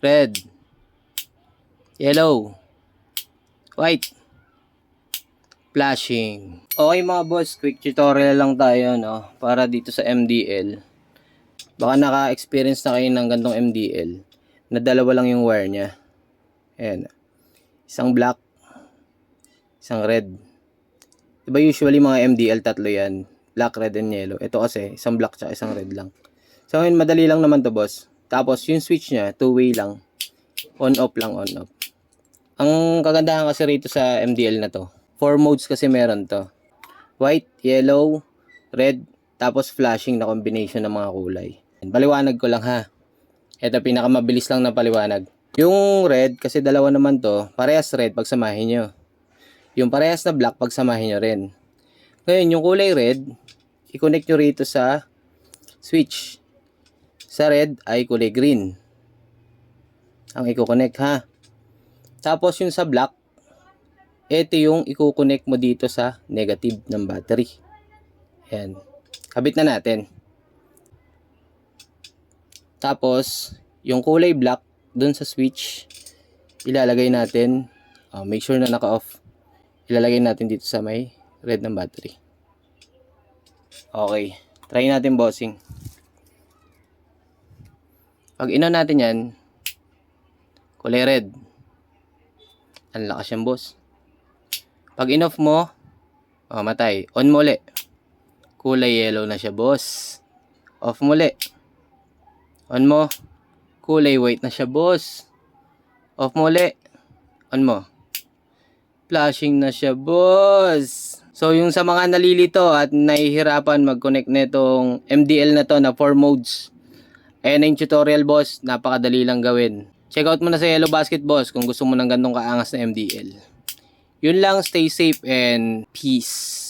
red, yellow, white, flashing. Okay mga boss, quick tutorial lang tayo, no? Para dito sa MDL. Baka naka-experience na kayo ng gantong MDL na dalawa lang yung wire nya. Ayan. Isang black, isang red. Diba usually mga MDL tatlo yan? Black, red, and yellow. Ito kasi, isang black tsaka isang red lang. So ngayon, madali lang naman to boss. Tapos yung switch nya, two-way lang. On-off lang, on-off. Ang kagandahan kasi rito sa MDL na to, 4 modes kasi meron to. White, yellow, red, tapos flashing na combination ng mga kulay. Paliwanag ko lang ha. Ito pinakamabilis lang na paliwanag. Yung red, kasi dalawa naman to, parehas red pagsamahin nyo. Yung parehas na black pagsamahin nyo rin. Ngayon, yung kulay red, i-connect nyo rito sa switch. Sa red ay kulay green ang i-connect ha. Tapos yung sa black, ito yung i-connect mo dito sa negative ng battery. Ayan. Kabit na natin. Tapos, yung kulay black dun sa switch, ilalagay natin, make sure na naka-off. Ilalagay natin dito sa may red ng battery. Okay. Try natin bossing. Pag in-on natin yan, kulay red. Ang lakas yan boss. Pag in-off mo, matay. On mo ulit. Kulay yellow na siya boss. Off mo ulit. On mo. Kulay white na siya boss. Off mo ulit. On mo. Flashing na siya boss. So yung sa mga nalilito at nahihirapan mag-connect netong MDL na to na 4 modes. Ayan na yung tutorial boss. Napakadali lang gawin. Check out mo na sa Yellow Basket boss kung gusto mo ng gantong kaangas na MDL. Yun lang, stay safe and peace.